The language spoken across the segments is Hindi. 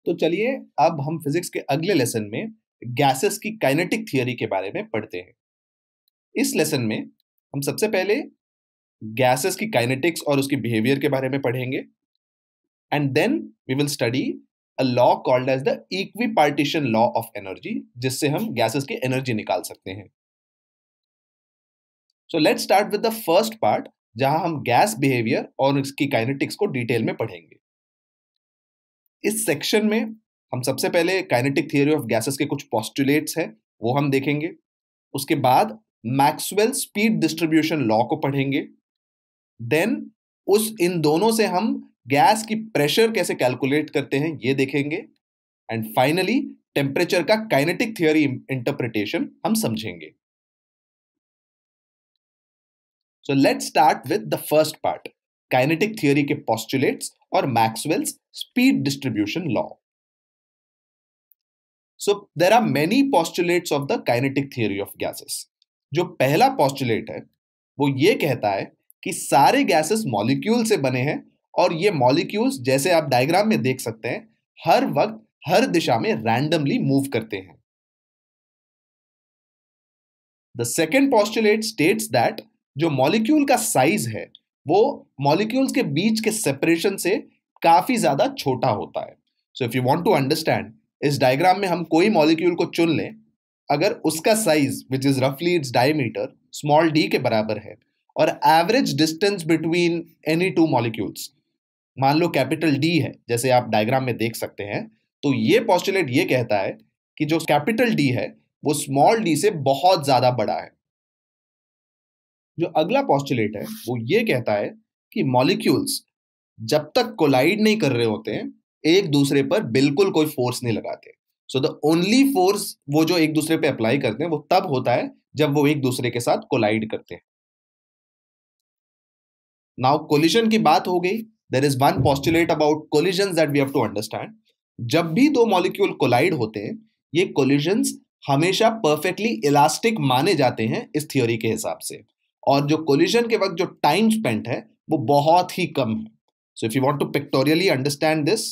तो चलिए अब हम फिजिक्स के अगले लेसन में गैसेस की काइनेटिक थियरी के बारे में पढ़ते हैं। इस लेसन में हम सबसे पहले गैसेस की काइनेटिक्स और उसकी बिहेवियर के बारे में पढ़ेंगे and then we will study a law called as the equipartition law of energy, जिससे हम गैसेस की एनर्जी निकाल सकते हैं। So let's start with the first part, जहां हम गैस बिहेवियर और इसकी काइनेटिक्स को डिटेल में पढ़ेंगे। इस सेक्शन में हम सबसे पहले काइनेटिक थियरी ऑफ गैसेस के कुछ पोस्टुलेट्स हैं वो हम देखेंगे। उसके बाद मैक्सवेल स्पीड डिस्ट्रीब्यूशन लॉ को पढ़ेंगे। देन उस इन दोनों से हम गैस की प्रेशर कैसे कैलकुलेट करते हैं ये देखेंगे। एंड फाइनली टेम्परेचर का काइनेटिक थियरी इंटरप्रिटेशन हम समझेंगे। सो let's start with the first part, kinetic theory के पोस्टुलेट्स और Maxwell's speed distribution law. So there are many postulates of the kinetic theory of gases. जो पहला postulate है वो ये कहता है कि सारे gases molecule से बने हैं और ये molecules जैसे आप डायग्राम में देख सकते हैं हर वक्त हर दिशा में randomly move करते हैं। The second postulate states that जो molecule का size है वो molecules के बीच के separation से काफी ज्यादा छोटा होता है। So if you want to understand, इस डायग्राम में हम कोई मॉलिक्यूल को चुन लें, अगर उसका साइज विच इज रफली इट्स डायमीटर स्मॉल डी के बराबर है और average distance between any two molecules मान लो कैपिटल डी है, जैसे आप डायग्राम में देख सकते हैं, तो ये पोस्टुलेट ये कहता है कि जो कैपिटल डी है वो स्मॉल डी से बहुत ज्यादा बड़ा है। जो अगला पोस्टुलेट है वो ये कहता है कि मॉलिक्यूल्स जब तक कोलाइड नहीं कर रहे होते हैं एक दूसरे पर बिल्कुल कोई फोर्स नहीं लगाते। सो द ओनली फोर्स वो जो एक दूसरे पे अप्लाई करते हैं वो तब होता है जब वो एक दूसरे के साथ कोलाइड करते हैं। नाउ कोलिजन की बात हो गई। There is one postulate about collisions that we have to understand. जब भी दो मॉलिक्यूल कोलाइड होते हैं ये कोलिजन्स हमेशा परफेक्टली इलास्टिक माने जाते हैं इस थ्योरी के हिसाब से, और जो कोलिजन के वक्त जो टाइम स्पेंट है वो बहुत ही कम है। So if you want to pictorially understand this,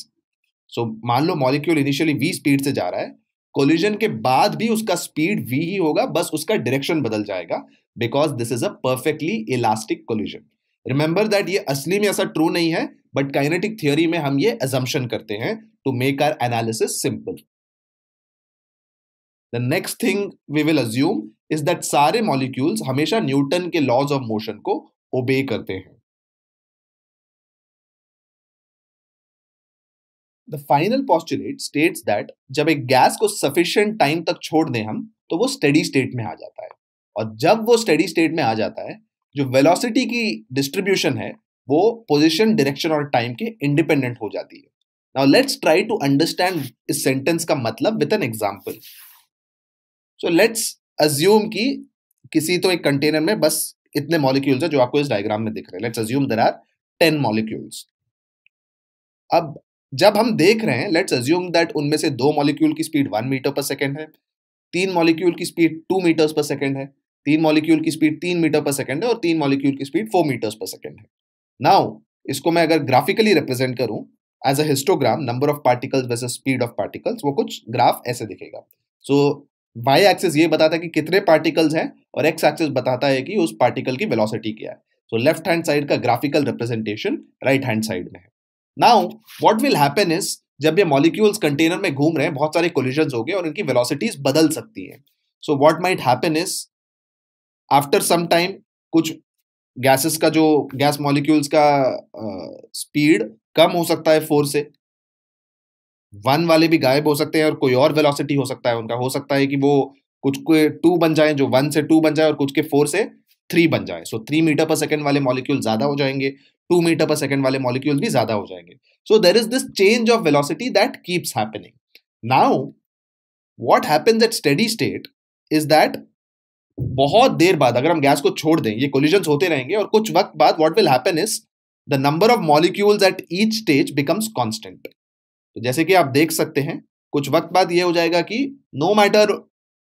so मान लो मॉलिक्यूल इनिशियली v स्पीड से जा रहा है, कोलिजन के बाद भी उसका स्पीड v ही होगा, बस उसका डायरेक्शन बदल जाएगा, because this is a perfectly elastic collision. Remember that ये असली में ऐसा ट्रू नहीं है, बट काइनेटिक थियरी में हम ये अजम्पशन करते हैं to make our analysis simple. The next thing we will assume is that सारे मॉलिक्यूल्स हमेशा न्यूटन के लॉज ऑफ मोशन को ओबे करते हैं। The final postulate states that जब एक गैस को sufficient टाइम तक छोड़ दें हम तो वो steady state में आ जाता है, और जब वो steady state में आ जाता है जो velocity की distribution है वो position, direction और time के independent हो जाती है। Now let's try to understand इस sentence का मतलब with an example. So let's assume कि किसी तो एक container में बस इतने molecules हैं जो आपको इस diagram में दिख रहे हैं। Let's assume there are 10 molecules. अब जब हम देख रहे हैं लेट्स अज्यूम दैट उनमें से 2 मॉलिक्यूल की स्पीड 1 मीटर पर सेकंड है, 3 मॉलिक्यूल की स्पीड 2 मीटर्स पर सेकंड है, 3 मॉलिक्यूल की स्पीड 3 मीटर पर सेकंड है और 3 मॉलिक्यूल की स्पीड 4 मीटर्स पर सेकंड है। नाउ इसको मैं अगर ग्राफिकली रिप्रेजेंट करूं as a histogram, number of particles versus speed of particles, वो कुछ ग्राफ ऐसे दिखेगा। सो वाई एक्सिस ये बताता है कि कितने पार्टिकल्स हैं और एक्स एक्सिस बताता है कि उस पार्टिकल की वेलोसिटी क्या है। सो लेफ्ट हैंड साइड का graphical representation right hand side में है। Now, what will happen is जब ये मॉलिक्यूल्स कंटेनर में घूम रहे हैं बहुत सारे कोलिजन्स हो गए और इनकी वेलोसिटीज बदल सकती हैं। So what might happen is after some time कुछ गैसेस का जो गैस मॉलिक्यूल्स का स्पीड कम हो सकता है 4 से, 1 वाले भी गायब हो सकते हैं और कोई और वेलोसिटी हो सकता है उनका। हो सकता है कि वो कुछ के 2 बन जाए, जो 1 से 2 बन जाए, और कुछ के 4 से 3 बन जाए। सो 3 मीटर पर सेकंड वाले मॉलिक्यूल ज्यादा हो जाएंगे, 2 मीटर पर सेकंड वाले मॉलिक्यूल भी ज्यादा हो जाएंगे। So there is this change of velocity that keeps happening. Now what happens at steady state is that बहुत देर बाद अगर हम गैस को छोड़ दें ये कोलिजन्स होते रहेंगे और कुछ वक्त बाद what will happen is the number of molecules at each stage becomes constant. तो जैसे कि आप देख सकते हैं कुछ वक्त बाद ये हो जाएगा कि no matter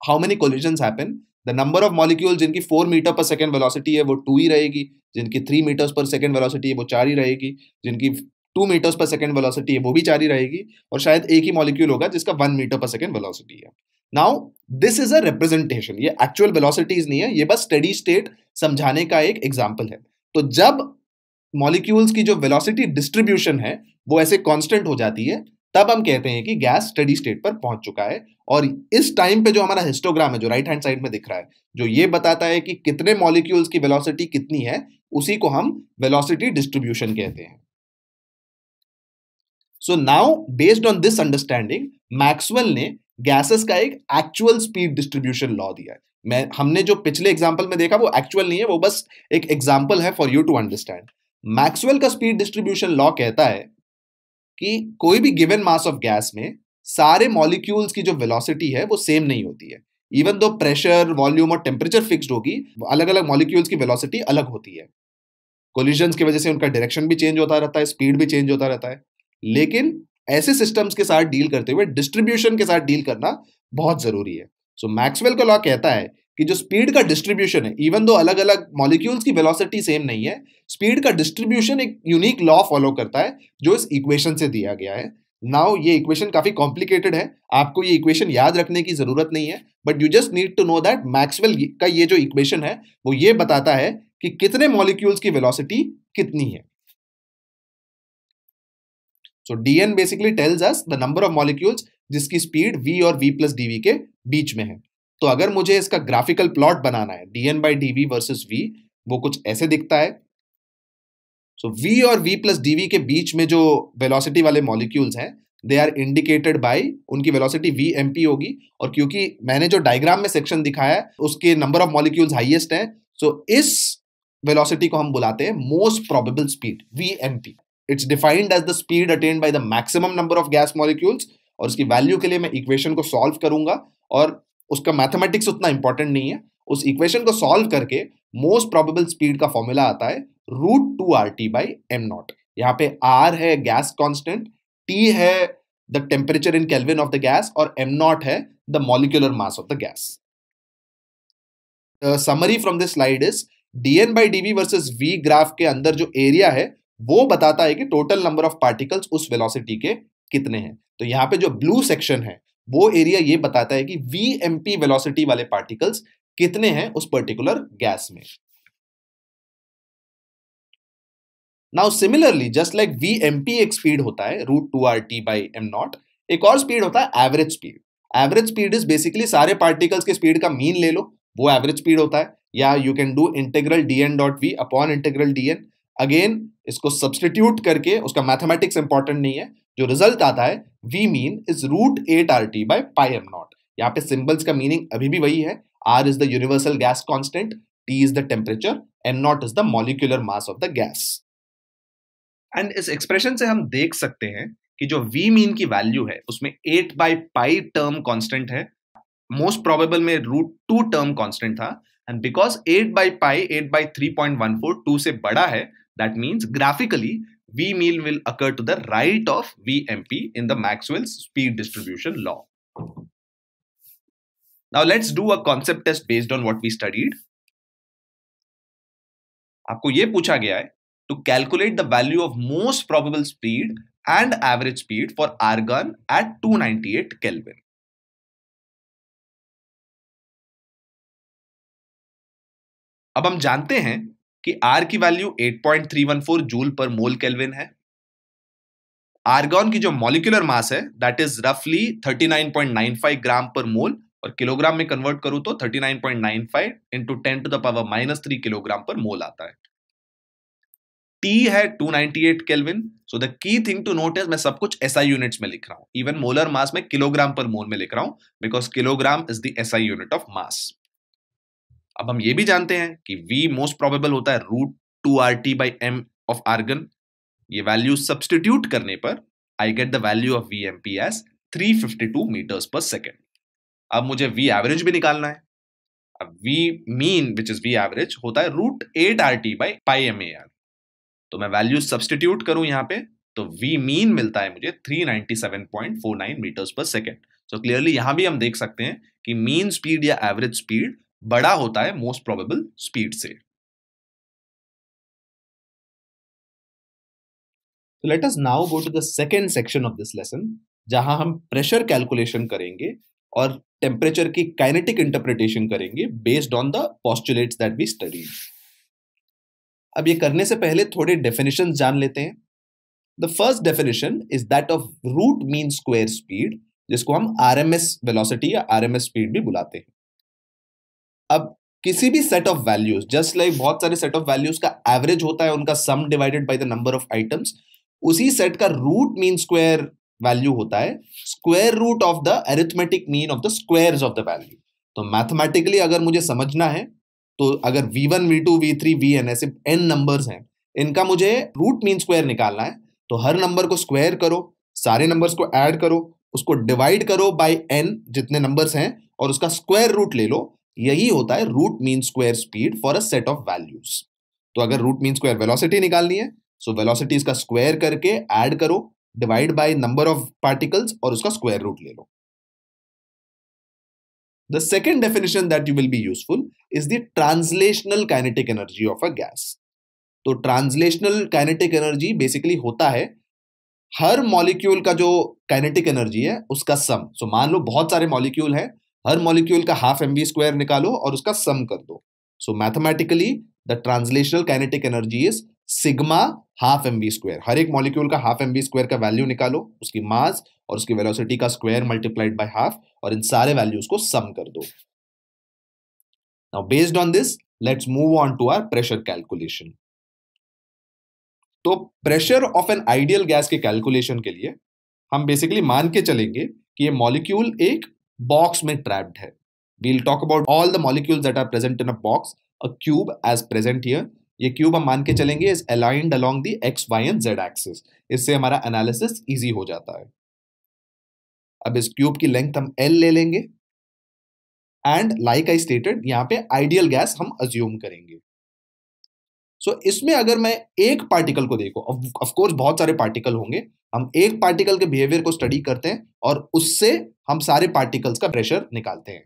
how many collisions happen, the number of molecule जिनकी 4 मीटर पर सेकंड वेलोसिटी है वो 2 ही रहेगी, जिनकी 3 मीटर्स पर सेकंड वेलोसिटी है वो 4 ही रहेगी, जिनकी 2 मीटर्स पर सेकेंड वेलोसिटी है वो भी जारी रहेगी, और शायद एक ही मॉलिक्यूल होगा जिसका 1 मीटर पर सेकेंड वेलोसिटी है। Now this is a representation, ये एक्चुअल वेलोसिटीज नहीं है, ये बस स्टेडी स्टेट समझाने का एक एग्जाम्पल है। तो जब मॉलिक्यूल्स की जो वेलोसिटी डिस्ट्रीब्यूशन है वो ऐसे कांस्टेंट हो जाती है, तब हम कहते हैं कि गैस स्टेडी स्टेट पर पहुंच चुका है। और इस टाइम पे जो हमारा हिस्टोग्राम है जो राइट हैंड साइड में दिख रहा है, जो ये बताता है कि कितने मॉलिक्यूल्स की वेलोसिटी कितनी है, उसी को हम वेलोसिटी डिस्ट्रीब्यूशन कहते हैं। So now based on this understanding, Maxwell ने गैसेस का एक एक्चुअल स्पीड डिस्ट्रीब्यूशन लॉ दिया है। हमने जो पिछले एग्जांपल में देखा वो एक्चुअल नहीं है, वो बस एक एग्जांपल है for you to understand. Maxwell का स्पीड डिस्ट्रीब्यूशन लॉ कहता है कि कोई भी गिवन मास ऑफ गैस में सारे मॉलिक्यूल्स की जो वेलोसिटी है वो सेम नहीं होती है। इवन दो प्रेशर, वॉल्यूम और टेम्परेचर फिक्स्ड होगी, अलग अलग मॉलिक्यूल्स की वेलोसिटी अलग होती है। कोलिजन्स की वजह से उनका डायरेक्शन भी चेंज होता रहता है, स्पीड भी चेंज होता रहता है। लेकिन ऐसे सिस्टम्स के साथ डील करते हुए डिस्ट्रीब्यूशन के साथ डील करना बहुत जरूरी है। सो मैक्सवेल का लॉ कहता है कि जो स्पीड का डिस्ट्रीब्यूशन है, इवन दो अलग अलग मॉलिक्यूल्स की वेलोसिटी सेम नहीं है, स्पीड का डिस्ट्रीब्यूशन एक यूनिक लॉ फॉलो करता है जो इस इक्वेशन से दिया गया है। नाउ ये इक्वेशन काफी कॉम्प्लिकेटेड है, आपको ये इक्वेशन याद रखने की जरूरत नहीं है, but you just need to know that Maxwell का ये जो इक्वेशन है वो ये बताता है कि कितने मॉलिक्यूल्स की वेलोसिटी कितनी है। सो dn basically tells us the number of molecules जिसकी स्पीड v और v प्लस dv के बीच में है। तो अगर मुझे इसका ग्राफिकल प्लॉट बनाना है dn by dv versus v, वो कुछ ऐसे दिखता है। सो v और v प्लस dv के बीच में जो वेलोसिटी वाले मॉलिक्यूल्स हैं, दे आर इंडिकेटेड बाय उनकी वेलोसिटी vmp होगी, और क्योंकि मैंने जो डायग्राम में सेक्शन दिखाया है उसके नंबर ऑफ मॉलिक्यूल्स हाईएस्ट है, सो इस वेलोसिटी को हम बुलाते हैं most probable speed, vmp। It's defined as the speed attained by the maximum number of gas molecules, और उसकी वैल्यू के लिए मैं इक्वेशन को सॉल्व करूंगा, और उसका मैथमेटिक्स उतना इंपॉर्टेंट नहीं है। उस इक्वेशन को सॉल्व करके मोस्ट प्रोबेबल स्पीड का फॉर्मूला आता है √2RT बाई एम नॉट। यहाँ पे R है गैस कांस्टेंट, T है the temperature in kelvin of the gas, और एम नॉट है the molecular mass of the gas. Summary from this slide is dn by dv versus v graph के अंदर जो एरिया है वो बताता है कि टोटल नंबर ऑफ पार्टिकल्स उस वेलोसिटी के कितने हैं। तो यहाँ पे जो ब्लू सेक्शन है वो एरिया ये बताता है कि vmp वेलोसिटी वाले पार्टिकल्स कितने हैं उस पर्टिकुलर गैस में। Now similarly just like vmp एक स्पीड होता है √2RT बाई एम नॉट, एक और स्पीड होता है average speed. Average speed is basically सारे पार्टिकल्स के स्पीड का मीन ले लो, वो एवरेज स्पीड होता है। या you can do integral dn dot v upon integral dn। Again इसको सब्सटीट्यूट करके, उसका मैथमेटिक्स इंपॉर्टेंट नहीं है, जो रिजल्ट आता है v mean is √8RT by pi am not. यहाँ पे सिंबल्स का मीनिंग अभी भी वही है, R is the universal gas constant, T is the temperature, am not is the molecular mass of the gas. And इस एक्सप्रेशन से हम देख सकते हैं कि जो v मीन की वैल्यू है उसमें 8 बाई पाई टर्म कांस्टेंट है, मोस्ट प्रोबेबल में √2 टर्म कांस्टेंट था, and because 8 by pi 8 by 3.14 2 से बड़ा है, that means graphically v mean will occur to the right of vmp in the Maxwell's speed distribution law. Now let's do a concept test based on what we studied. आपको ये पूछा गया है to calculate the value of most probable speed and average speed for argon at 298 Kelvin. अब हम जानते हैं कि R की वैल्यू 8.314 जूल पर मोल केल्विन है। आर्गॉन की जो मॉलिक्यूलर मास है दैट इज रफली 39.95 ग्राम पर मोल, और किलोग्राम में कन्वर्ट करूं तो 39.95 इंटू 10⁻³ किलोग्राम पर मोल आता है। T है 298 kelvin. So the key thing to note is मैं सब कुछ SI यूनिट्स में लिख रहा हूं, इवन मोलर मास में किलोग्राम पर मोल में लिख रहा हूं, because kilogram is the SI unit of mass. अब हम ये भी जानते हैं कि V मोस्ट प्रोबेबल होता है √2RT by M of argon. ये वैल्यू सब्सटीट्यूट करने पर I get the value of vmp as 352 meters पर सेकेंड। अब मुझे v एवरेज भी निकालना है। अब v mean which is v average होता है √8RT बाई पाई MAR। तो मैं वैल्यू सब्सटीट्यूट करूं यहां पे, तो v मीन मिलता है मुझे 397.49 मीटर्स पर सेकेंड। सो क्लियरली यहां भी हम देख सकते हैं कि मीन स्पीड या एवरेज स्पीड बड़ा होता है मोस्ट प्रोबेबल स्पीड से। तो let us now go to the second section of this lesson, जहां हम प्रेशर कैलकुलेशन करेंगे और टेम्परेचर की काइनेटिक इंटरप्रिटेशन करेंगे based on the postulates that we studied. अब ये करने से पहले थोड़े डेफिनेशंस जान लेते हैं। The first definition is that of root mean square speed, जिसको हम आरएमएस वेलोसिटी या आरएमएस स्पीड भी बुलाते हैं। अब किसी भी set of values, just like बहुत सारे सेट ऑफ वैल्यूज का एवरेज होता है उनका sum divided by the number of items, उसी सेट का रूट मीन स्क्वायर वैल्यू होता है square root of the arithmetic mean of the squares of the value. तो मैथमेटिकली अगर मुझे समझना है, तो अगर v1 v2 v3 vn ऐसे n नंबर्स हैं, इनका मुझे रूट मीन स्क्वायर निकालना है, तो हर नंबर को स्क्वायर करो, सारे नंबर्स को ऐड करो, उसको डिवाइड करो बाय n जितने नंबर्स हैं और उसका स्क्वायर रूट ले लो। यही होता है root mean square speed for a set of values. तो अगर रूट मीन स्क्वायर वेलोसिटी निकालनी है, सो वेलोसिटी इसका स्क्वायर करके ऐड करो, divide by number of particles और उसका स्क्वायर रूट ले लो। The second definition that you will be useful is the translational kinetic energy of a gas. तो ट्रांसलेशनल काइनेटिक एनर्जी बेसिकली होता है हर मॉलिक्यूल का जो काइनेटिक एनर्जी है उसका सम। सो मान लो बहुत सारे मॉलिक्यूल हैं, हर मॉलिक्यूल का हाफ mv स्क्वायर निकालो और उसका सम कर दो। So mathematically the translational kinetic energy is sigma half mv square. हर एक मॉलिक्यूल का हाफ mv स्क्वायर का वैल्यू निकालो, उसकी मास और उसकी वेलोसिटी का स्क्वायर मल्टीप्लाइड बाय हाफ, और इन सारे वैल्यूज को सम कर दो। Now based on this let's move on to our pressure calculation. तो pressure of an ideal gas के कैलकुलेशन के लिए हम बेसिकली मान के चलेंगे कि ये मॉलिक्यूल एक बॉक्स में ट्रैप्ड है। We'll talk about all the molecules that are present in a box, a cube as present here. ये क्यूब हम मान के चलेंगे is aligned along the x y and z axis. इससे हमारा एनालिसिस इजी हो जाता है। अब इस क्यूब की लेंथ हम L ले लेंगे एंड लाइक आई स्टेटेड यहां पे आइडियल गैस हम अज्यूम करेंगे। सो इसमें अगर मैं एक पार्टिकल को देखो, ऑफ कोर्स बहुत सारे पार्टिकल होंगे, हम एक पार्टिकल के बिहेवियर को स्टडी करते हैं और उससे हम सारे पार्टिकल्स का प्रेशर निकालते हैं।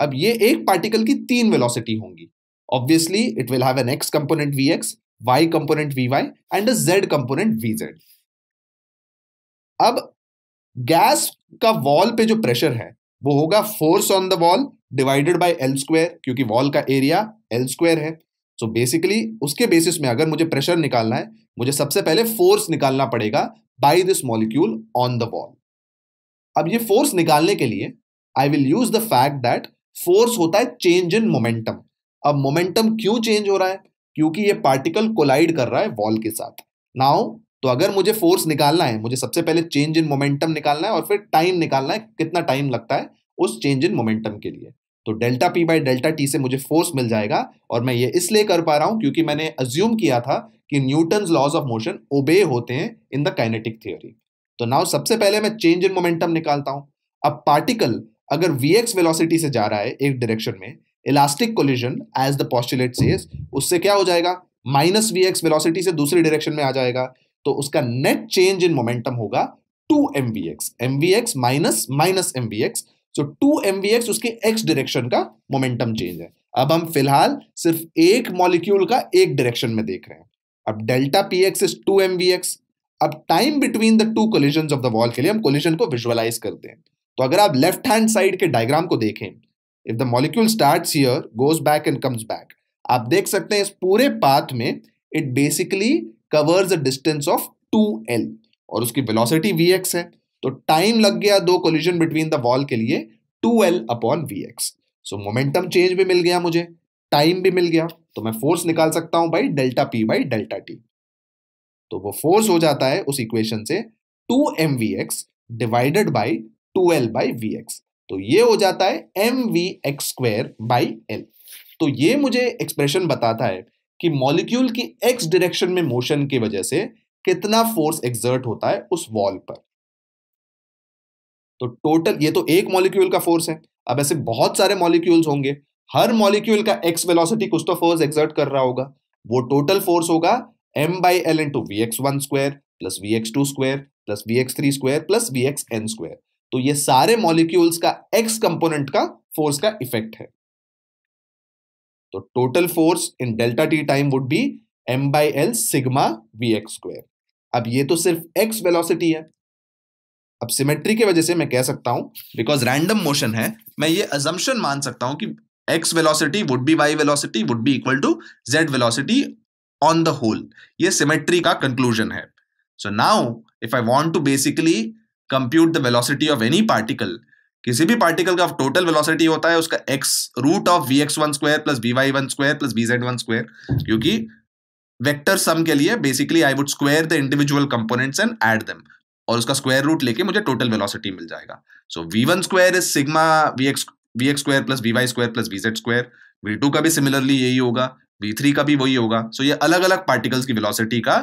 अब ये एक पार्टिकल की तीन वेलोसिटी होंगी। Obviously it will have an x component vx, y component vy and a z component vz। अब गैस का वॉल पे जो प्रेशर है वो होगा force on the wall divided by L square, क्योंकि वॉल का एरिया एल स्क्वायर है। सो बेसिकली उसके बेसिस में अगर मुझे प्रेशर निकालना है, मुझे सबसे पहले फोर्स निकालना पड़ेगा by this molecule on the wall. अब ये फोर्स निकालने के लिए I will use the fact that force होता है चेंज इन मोमेंटम। अब मोमेंटम क्यों चेंज हो रहा है? क्योंकि ये पार्टिकल कोलाइड कर रहा है वॉल के साथ। नाउ तो अगर मुझे फोर्स निकालना है, मुझे सबसे पहले चेंज इन मोमेंटम निकालना है और फिर टाइम निकालना है, कितना टाइम लगता है उस चेंज इन मोमेंटम के लिए। तो delta P by delta T से मुझे फोर्स मिल जाएगा, और मैं ये इसलिए कर पा रहा हूं क्योंकि मैंने अज्यूम किया था कि न्यूटन्स लॉज ऑफ मोशन ओबे होते हैं इन द काइनेटिक थ्योरी। तो नाउ सबसे पहले मैं चेंज इन मोमेंटम निकालता हूं। अब पार्टिकल अगर vx वेलोसिटी से जा रहा है एक डायरेक्शन में, elastic collision as the postulate says, उससे क्या हो जाएगा, माइनस vx वेलोसिटी से दूसरी डायरेक्शन में आ जाएगा। तो उसका नेट चेंज इन मोमेंटम होगा 2mvx, mvx minus minus mvx। सो 2mvx उसके x डायरेक्शन का मोमेंटम चेंज है। अब हम फिलहाल सिर्फ एक मॉलिक्यूल का एक डायरेक्शन में देख रहे हैं। अब डेल्टा px इज 2mvx। अब time between the two collisions of the wall के लिए हम कोलिजन को विजुअलाइज करते हैं। तो अगर आप लेफ्ट हैंड साइड के डायग्राम को देखें, if the molecule starts here, goes back and comes back, आप देख सकते हैं इस पूरे पाथ में it basically covers a distance of 2l और उसकी वेलोसिटी vx है। तो टाइम लग गया दो कोलिजन बिटवीन द वॉल के लिए 2l अपॉन vx। सो मोमेंटम चेंज भी मिल गया मुझे, टाइम भी मिल गया, तो मैं फोर्स निकाल सकता हूं by delta p by delta t। तो वो फोर्स हो जाता है उस इक्वेशन से 2mvx divided by 2l by vx। तो ये हो जाता है mvx स्क्वायर बाई l। तो ये मुझे एक्सप्रेशन बताता है कि मॉलिक्यूल की x डायरेक्शन में मोशन की वजह से कितना फोर्स एक्सर्ट होता है उस वॉल पर। तो टोटल ये तो एक मॉलिक्यूल का फोर्स है। अब ऐसे बहुत सारे मॉलिक्यूल्स होंगे, हर मॉलिक्यूल का x वेलोसिटी कुछ तो फोर्स एक्सर्ट कर रहा होगा। वो टोटल फोर्स होगा m by L into vx1 square plus vx2 square plus vx3 square plus vxn square. तो ये सारे मॉलिक्यूल्स का x कंपोनेंट का फोर्स का इफेक्ट है। तो total force in delta T time would be m by L sigma vx square. अब ये तो सिर्फ x वेलोसिटी है। अब सिमेट्री की वजह से मैं कह सकता हूं, बिकॉज रैंडम मोशन है, मैं ये अजम्पशन मान सकता हूं कि x velocity would be y velocity would be equal to z velocity on the whole. ये सिमेट्री का कंक्लूजन है। So now if I want to basically compute the velocity of any particle, किसी भी पार्टिकल का टोटल वेलोसिटी होता है उसका x root of vx1 square plus vy1 square plus vz1 square, क्योंकि वेक्टर सम के लिए basically I would square the individual components and add them, और उसका स्क्वायर रूट लेके मुझे टोटल वेलोसिटी मिल जाएगा। सो v1 square is sigma vx square plus vy square plus vz square. v2 का भी सिमिलरली यही होगा, v3 का भी वही होगा। सो ये अलग अलग पार्टिकल्स की वेलोसिटी का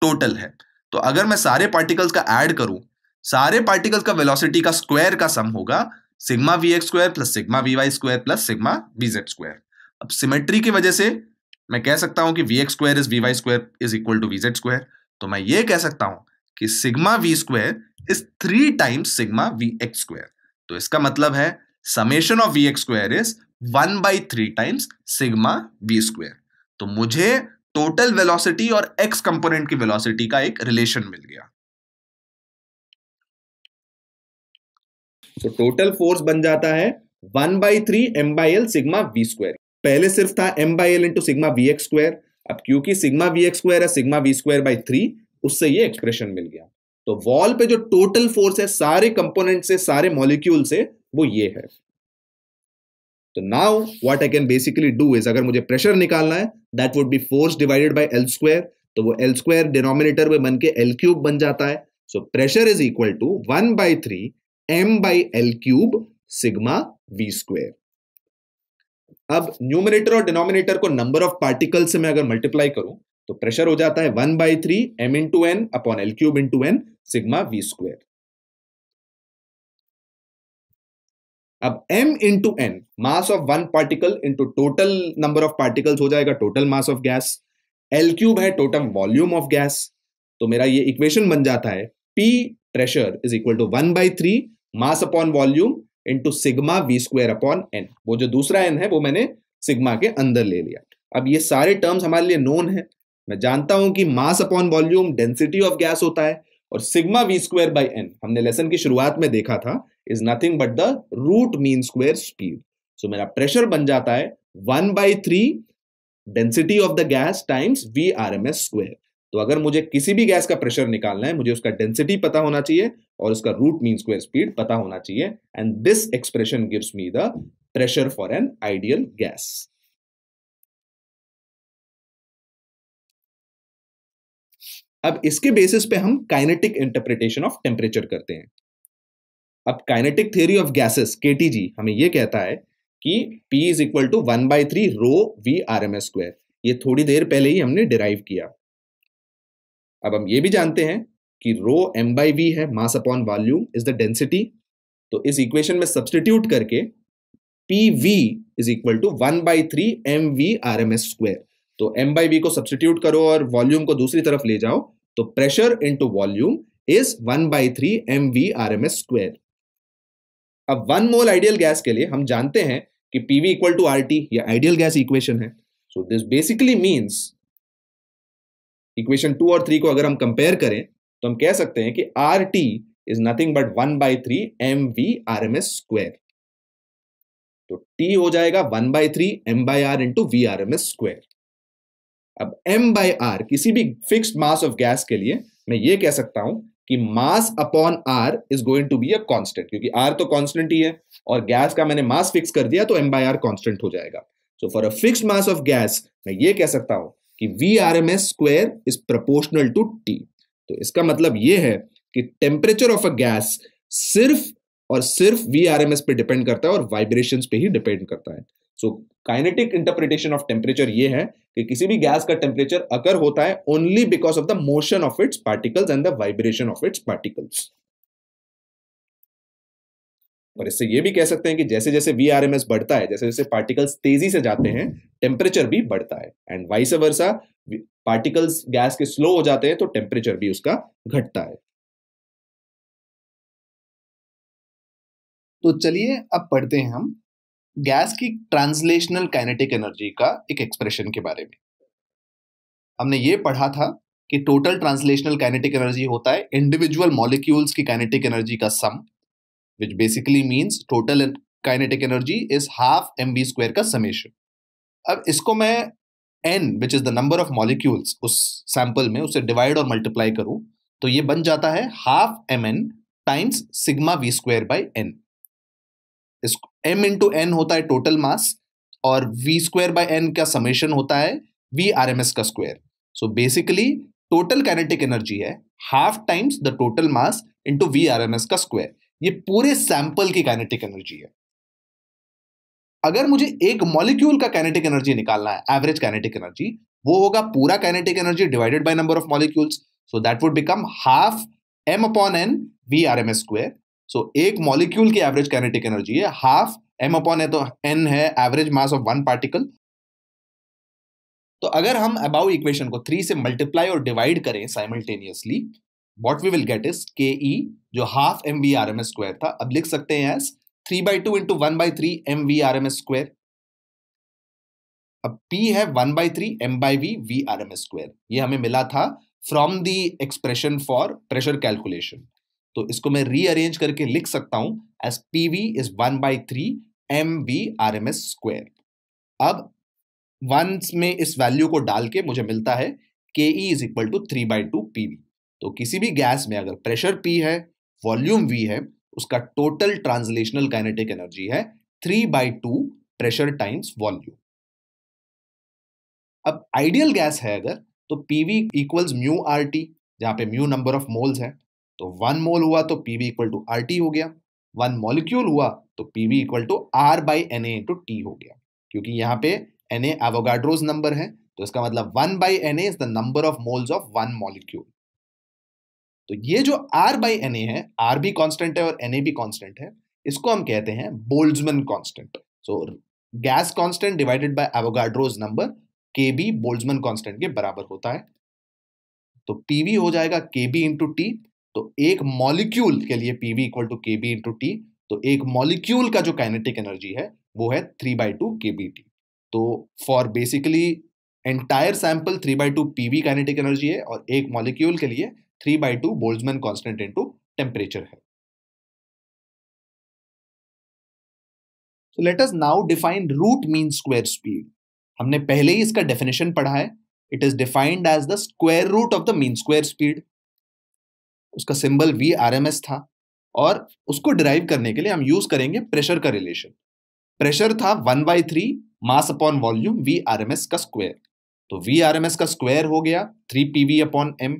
टोटल है। तो अगर मैं सारे पार्टिकल्स का ऐड करूं, सारे पार्टिकल्स का वेलोसिटी का स्क्वायर का सम होगा sigma vx square plus sigma vy square plus sigma vz square. अब सिमेट्री की वजह से मैं कह सकता हूं कि vx square is vy square is equal to vz square. तो मैं ये कह सकता हूं कि sigma v square is 3 times sigma vx square. तो इसका मतलब है summation of vx square is 1/3 times sigma v square. तो मुझे टोटल वेलोसिटी और x कंपोनेंट की वेलोसिटी का एक रिलेशन मिल गया। तो टोटल फोर्स बन जाता है 1/3 m/l सिग्मा v स्क्वायर। पहले सिर्फ था m/l into sigma vx square, अब क्योंकि सिग्मा vx स्क्वायर है सिग्मा v स्क्वायर बाई 3, उससे ये एक्सप्रेशन मिल गया। तो वॉल पे जो टोटल फोर्स है सारे कंपोनेंट से, सारे मॉलिक्यूल से, वो ये है। तो now what I can basically do is, अगर मुझे प्रेशर निकालना है that would be force divided by L square, तो वो एल स्क्वायर डिनोमिनेटर में बन के एल क्यूब बन जाता है। So pressure is equal to 1/3 m/l³ sigma v square. अब न्यूमरेटर और डिनोमिनेटर को नंबर ऑफ पार्टिकल से मैं अगर मल्टीप्लाई करूं तो प्रेशर हो जाता है 1/3 m into n upon l³ into n sigma v square. अब m into n mass of one particle into total number of particles हो जाएगा total mass of gas, l³ है टोटल वॉल्यूम ऑफ गैस। तो मेरा ये इक्वेशन बन जाता है P pressure is equal to 1/3 mass upon volume into sigma v square upon n। वो जो दूसरा n है वो मैंने सिग्मा के अंदर ले लिया। अब ये सारे टर्म्स हमारे लिए नोन है। मैं जानता हूं कि mass upon volume density of gas होता है, और sigma v square by n हमने लेसन की शुरुआत में देखा था is nothing but the root mean square speed. So मेरा प्रेशर बन जाता है 1/3 density of the gas times VRMS square. तो अगर मुझे किसी भी गैस का प्रेशर निकालना है मुझे उसका डेंसिटी पता होना चाहिए और उसका रूट मीन स्क्वायर स्पीड पता होना चाहिए, and this expression gives me the pressure for an ideal gas. अब इसके बेसिस पे हम काइनेटिक इंटरप्रिटेशन ऑफ टेम्परेचर करते हैं। अब kinetic theory of gases KTG हमें यह कहता है कि P is equal to 1/3 rho VRMS square. ये थोड़ी देर पहले ही हमने डिराइव किया। अब हम ये भी जानते हैं कि रो m/v है, mass upon volume is the density. तो इस इक्वेशन में सब्स्टिट्यूट करके PV is equal to 1/3 mVRMS square. तो m/v को सब्स्टिट्यूट करो और वॉल्यूम को दूसरी तरफ ले जाओ, तो pressure into volume is 1/3 mVRMS square. अब 1 मोल आइडियल गैस के लिए हम जानते हैं कि PV इक्वल टू RT, ये आइडियल गैस इक्वेशन है। So this basically means equation 2 और 3 को अगर हम कंपेयर करें तो हम कह सकते हैं कि RT is nothing but 1/3 mVRMS square. तो T हो जाएगा 1/3 m/r इंटू VRMS स्क्वायर। अब m/r किसी भी फिक्स्ड मास ऑफ गैस के लिए मैं ये कह सकता हूं कि mass upon r is going to be a constant, क्योंकि r तो कांस्टेंट ही है और गैस का मैंने मास फिक्स कर दिया तो m/r कांस्टेंट हो जाएगा। So for a fixed mass of gas मैं ये कह सकता हूं कि VRMS square is proportional to T। तो इसका मतलब ये है कि टेम्परेचर ऑफ अ गैस सिर्फ और सिर्फ VRMS पे डिपेंड करता है और वाइब्रेशंस पे ही डिपेंड करता है। So kinetic interpretation of temperature ये है कि किसी भी गैस का टेम्परेचर अकर होता है only because of the motion of its particles and the vibration of its particles. और इससे ये भी कह सकते हैं कि जैसे जैसे VRMS बढ़ता है, जैसे जैसे पार्टिकल्स तेजी से जाते हैं, टेम्परेचर भी बढ़ता है, and vice versa particles gas के स्लो हो जाते हैं तो टेम्परेचर भी उसका घटता है। तो चलिए अब पढ़ते हैं हम गैस की ट्रांसलेशनल काइनेटिक एनर्जी का एक एक्सप्रेशन के बारे में। हमने ये पढ़ा था कि टोटल ट्रांसलेशनल काइनेटिक एनर्जी होता है इंडिविजुअल मॉलिक्यूल्स की काइनेटिक एनर्जी का sum, which basically means total kinetic energy is half mv square का समेशन। अब इसको मैं n which is the number of molecules उस सैंपल में, उससे डिवाइड और मल्टीप्लाई करूं तो ये बन जाता है half mn times sigma v square by n। m into n होता है टोटल मास और v स्क्वायर बाय n का समेशन होता है v RMS का square. So basically total kinetic energy है half times the total mass into v RMS का स्क्वायर। ये पूरे सैंपल की काइनेटिक एनर्जी है। अगर मुझे एक मॉलिक्यूल का काइनेटिक एनर्जी निकालना है, एवरेज काइनेटिक एनर्जी, वो होगा पूरा kinetic energy divided by number of molecules. So that would become half m upon n v RMS square. So एक मॉलिक्यूल की एवरेज काइनेटिक एनर्जी है हाफ m अपॉन है, तो n है average mass of one particle. तो अगर हम अबाउ इक्वेशन को 3 से मल्टीप्लाई और डिवाइड करें simultaneously, what we will get is K E, जो half M V R M S square था, अब लिख सकते हैं as 3/2 into 1/3 M V R M S square. अब P है 1/3 m by v v R M S square. ये हमें मिला था from the expression for pressure calculation. तो इसको मैं रीअरेंज करके लिख सकता हूं as PV is 1/3 mv RMS square. अब वंस में इस वैल्यू को डाल के मुझे मिलता है K E is equal to 3/2 PV। तो किसी भी गैस में अगर प्रेशर P है, वॉल्यूम V है, उसका टोटल ट्रांसलेशनल काइनेटिक एनर्जी है 3/2 प्रेशर टाइम्स वॉल्यूम। अब आइडियल गैस है अगर, तो PV इक्वल्स म्यू RT, जहां पे म्यू नंबर ऑफ मोल्स है। तो 1 मोल हुआ तो PV इक्वल टू RT हो गया, 1 मॉलिक्यूल हुआ तो PV equal to R by NA into T हो गया। क्योंकि यहाँ पे NA एवोगाड्रोस नंबर है, तो इसका मतलब 1 by NA is the number of moles of 1 molecule. तो ये जो R बाई NA है, R भी कांस्टेंट है और NA भी कांस्टेंट है, इसको हम कहते हैं Boltzmann constant. So gas constant divided by Avogadro's number, KB Boltzmann constant के बराबर होता है। तो PV हो जाएगा KB इंटू T। तो एक मॉलिक्यूल के लिए PV equal to KB into T। तो एक मॉलिक्यूल का जो काइनेटिक एनर्जी है वो है 3/2 KBT। तो for basically entire sample 3/2 PV kinetic energy है और एक मॉलिक्यूल के लिए 3/2 बोल्ट्जमैन कांस्टेंट इनटू टेम्परेचर है। So let us now define root mean square speed. हमने पहले ही इसका डेफिनेशन पढ़ा है। It is defined as the square root of the mean square speed. उसका सिंबल V RMS था और उसको डिराइव करने के लिए हम यूज करेंगे प्रेशर का रिलेशन। प्रेशर था 1/3 mass upon volume V RMS का स्क्वायर। तो V RMS का स्क्वायर हो गया 3PV अपॉन m।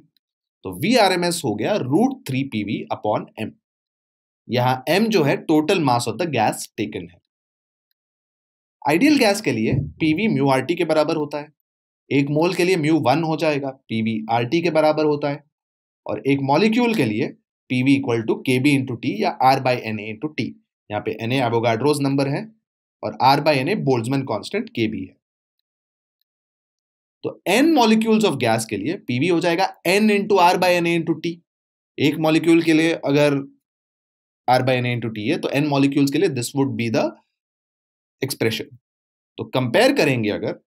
तो V RMS हो गया √3PV अपॉन m। यहां m जो है total mass of the gas taken है। आइडियल गैस के लिए PV म्यू RT के बराबर होता है। एक मोल के लिए म्यू 1 हो जाएगा, PV RT के बराबर होता है। और एक मॉलिक्यूल के लिए PV equal to KB into T या R by NA into T। यहाँ पे NA एवोगाड्रोस नंबर है और R by NA Boltzmann constant KB है। तो N मॉलिक्यूल्स ऑफ गैस के लिए PV हो जाएगा N into R by NA into T। एक मॉलिक्यूल के लिए अगर R by NA into T है तो N मॉलिक्यूल्स के लिए this would be the expression. तो कंपेयर करेंगे अगर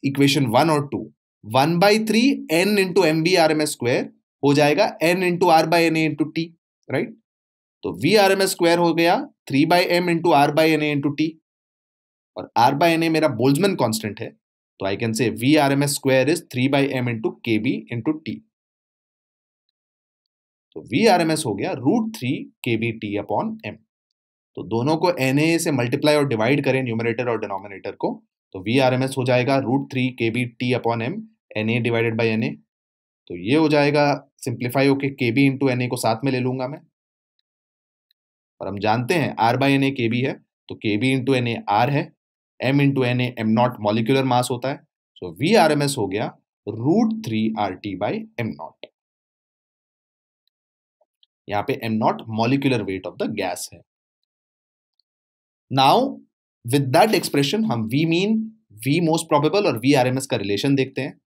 इक्वेशन 1 और 2, 1/3 N into MV RMS square हो जाएगा N into R by NA into T, right. तो V RMS स्क्वायर हो गया 3/m into R by NA into T और R बाई NA मेरा बोल्ट्जमैन कांस्टेंट है, तो I can say V RMS square is 3/m into KB into T। तो V RMS हो गया √3KBT अपॉन m। तो दोनों को NA से मल्टीप्लाई और डिवाइड करें न्यूमरेटर और डिनोमिनेटर को, तो V RMS हो जाएगा √3KBT upon m, NA divided by NA। तो ये हो जाएगा सिंप्लीफाई होके KB इंटू NA को साथ में ले लूंगा मैं। और हम जानते हैं R बाई NA KB है, तो KB इंटू NA R है, M into NA m0 molecular mass होता है। सो V RMS हो गया √3RT बाई m0। यहाँ पे m0 molecular weight of the gas है। नाउ विद दैट एक्सप्रेशन हम V mean, V most probable और V RMS का रिलेशन देखते हैं।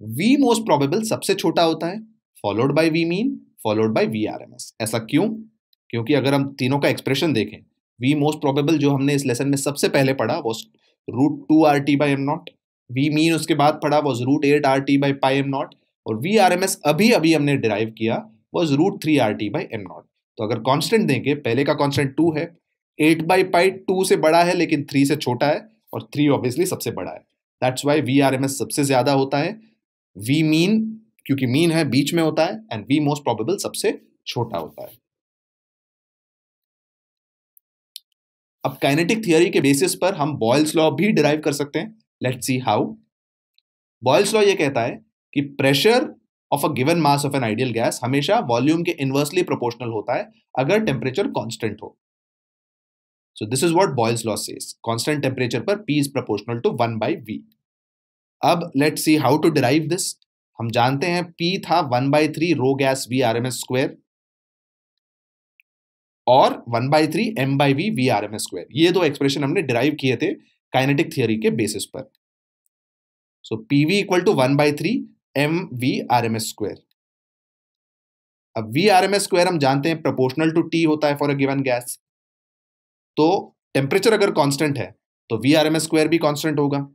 V मोस्ट प्रोबेबल सबसे छोटा होता है, followed by V mean, followed by V RMS। ऐसा क्यों? क्योंकि अगर हम तीनों का एक्सप्रेशन देखें, V मोस्ट प्रोबेबल जो हमने इस लेसन में सबसे पहले पढ़ा वो √2RT by m0, V mean उसके बाद पढ़ा वो √8RT बाई पाई m0, और वी आर एम एस अभी अभी हमने डिराइव किया वॉज √3 RT/m0। तो अगर कांस्टेंट देंगे, पहले का कांस्टेंट 2 है, 8/पाई 2 से बड़ा है लेकिन 3 से छोटा है, और 3 ऑब्वियसली सबसे बड़ा है। That's why V R M S सबसे ज्यादा होता है, वी मीन क्योंकि मीन है बीच में होता है, एंड वी मोस्ट प्रोबेबल सबसे छोटा होता है। अब काइनेटिक थियरी के बेसिस पर हम बॉयल्स लॉ भी डिराइव कर सकते हैं। Let's see how. Boyle's law ये कहता है कि pressure of a given mass of an ideal gas हमेशा वॉल्यूम के इनवर्सली प्रोपोर्शनल होता है अगर टेम्परेचर कांस्टेंट हो। So this is what Boyle's law says, constant temperature पर P is proportional to 1/V। अब let's see how to derive this. हम जानते हैं P था 1/3 rho gas V RMS square और 1/3 m/v V RMS स्क्वायर। ये दो एक्सप्रेशन हमने डिराइव किए थे काइनेटिक थियरी के बेसिस पर। So PV equal to 1/3 mV RMS square. अब V RMS स्क्वायर हम जानते हैं प्रोपोर्शनल टू T होता है फॉर अ गिवन गैस। तो टेम्परेचर अगर कांस्टेंट है तो V RMS स्क्वायर भी कांस्टेंट होगा।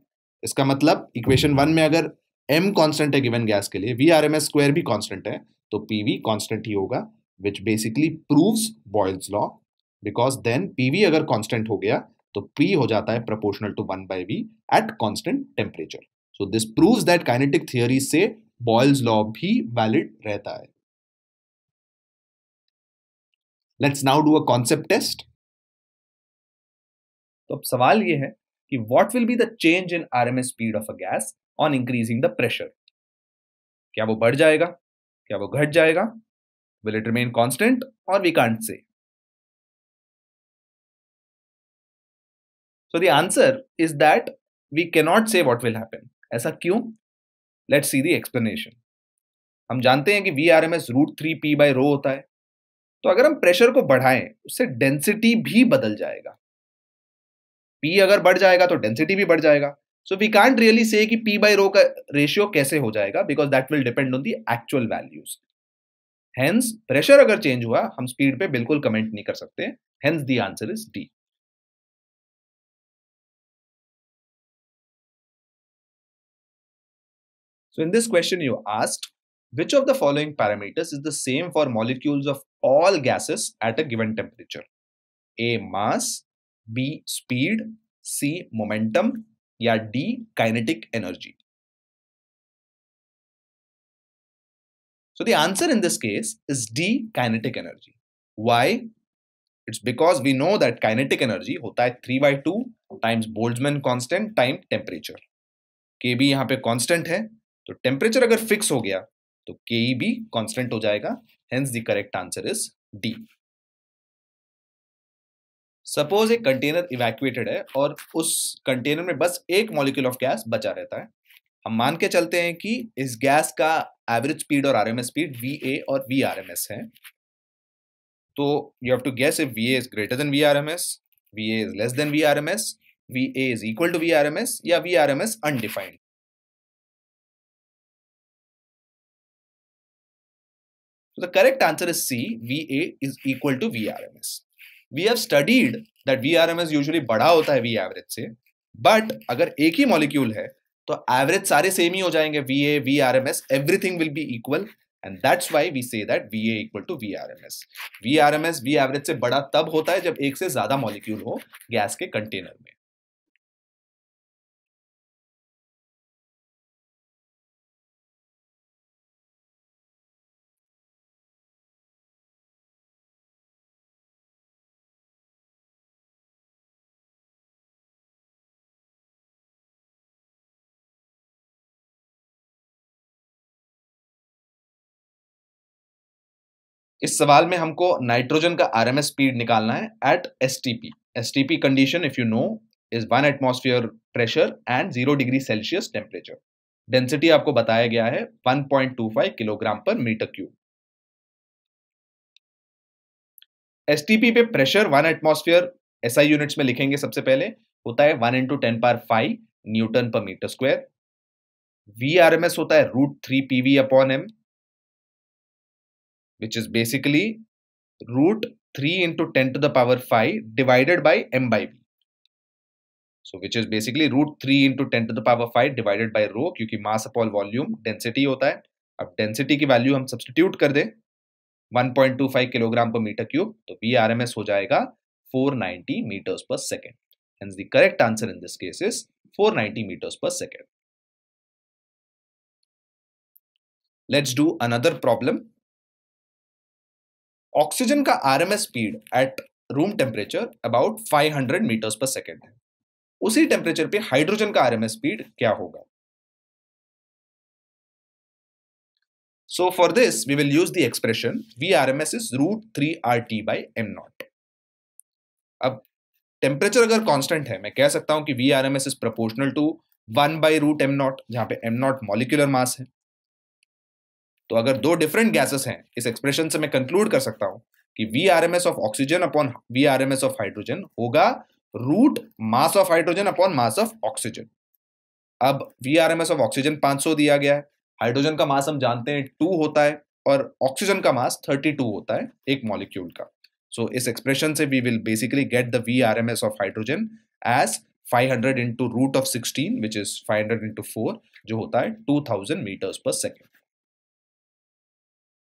इसका मतलब इक्वेशन 1 में अगर m कांस्टेंट है गिवन गैस के लिए, V RMS स्क्वायर भी कांस्टेंट है, तो PV कांस्टेंट ही होगा, which basically proves Boyle's law, because then PV अगर कांस्टेंट हो गया तो P हो जाता है proportional to 1/V at constant temperature. So this proves that kinetic theory से Boyle's law भी valid रहता है। Let's now do a concept test. तो अब सवाल ये है कि what will be the change in RMS speed of a gas on increasing the pressure? क्या वो बढ़ जाएगा? क्या वो घट जाएगा? Will it remain constant or we can't say? So the answer is that we cannot say what will happen. ऐसा क्यों? Let's see the explanation. हम जानते हैं कि VRMS √3P/ρ होता है, तो अगर हम प्रेशर को बढ़ाएं उससे डेंसिटी भी बदल जाएगा। P अगर बढ़ जाएगा तो डेंसिटी भी बढ़ जाएगा। So we can't really say कि P/ρ का रेशियो कैसे हो जाएगा, because that will depend on the actual values. Hence pressure अगर चेंज हुआ हम स्पीड पे बिल्कुल कमेंट नहीं कर सकते। Hence the answer is D. So in this question you asked, which of the following parameters is the same for molecules of all gases at a given temperature? A mass, B speed, C momentum, या D kinetic energy? So the answer in this case is D kinetic energy. Why? It's because we know that kinetic energy होता है 3/2 times Boltzmann constant time temperature. Kb यहाँ पे constant है, तो टेम्परेचर अगर फिक्स हो गया तो Ke भी कांस्टेंट हो जाएगा। Hence the correct answer is D. Suppose एक कंटेनर इवैक्यूएटेड है और उस कंटेनर में बस एक मॉलिक्यूल ऑफ गैस बचा रहता है। हम मान के चलते हैं कि इस गैस का एवरेज स्पीड और आरएमएस स्पीड VA और VRMS है। तो you have to guess if VA is greater than VRMS, VA is less than VRMS, VA is equal to VRMS, या VRMS undefined. So the correct answer is C, VA is equal to VRMS. We have studied that VRMS usually बड़ा होता है V average से, but अगर एक ही मॉलिक्यूल है तो एवरेज सारे सेम ही हो जाएंगे, VA, VRMS, everything will be equal, and that's why we say that VA equal to VRMS. VRMS V average से बड़ा तब होता है जब एक से ज्यादा मॉलिक्यूल हो गैस के कंटेनर में। इस सवाल में हमको नाइट्रोजन का आरएमएस स्पीड निकालना है at STP. STP condition if you know is 1 atmosphere pressure and 0 degree Celsius temperature. Density आपको बताया गया है 1.25 kilogram per metre cube. STP पे प्रेशर 1 एटमॉस्फेयर एसआई यूनिट्स में लिखेंगे। सबसे पहले होता है 1 × 10⁵ न्यूटन पर मीटर स्क्वायर। VRMS होता है √3PV/m, which is basically √3 × 10⁵ divided by m/v. So which is basically √3 × 10⁵ divided by rho, क्योंकि mass upon volume density होता है। अब डेंसिटी की वैल्यू हम सब्स्टिट्यूट कर दें 1.25 किलोग्राम पर मीटर क्यूब, तो VRMS हो जाएगा 490 meters per second. Hence the correct answer in this case is 490 meters per second. Let's do another problem. Oxygen का RMS speed at room temperature about 500 meters per second है. उसी टेम्परेचर पे हाइड्रोजन का RMS स्पीड क्या होगा? So for this we will use the expression VRMS is √3RT by m naught. अब टेम्परेचर अगर कांस्टेंट है, मैं कह सकता हूं कि VRMS is proportional to 1/√m0, जहां पे m0 मॉलिक्यूलर मास है. तो अगर दो डिफरेंट गैसेस हैं, इस एक्सप्रेशन से मैं कंक्लूड कर सकता हूं कि VRMS of oxygen upon VRMS of hydrogen होगा root mass of hydrogen upon mass of oxygen. अब VRMS ऑफ ऑक्सीजन 500 दिया गया है, हाइड्रोजन का मास हम जानते हैं 2 होता है और ऑक्सीजन का मास 32 होता है एक मॉलिक्यूल का. So इस एक्सप्रेशन से we will basically get the VRMS of hydrogen as 500 into root of 16, which is 500 into 4, जो होता है 2000 meters per second.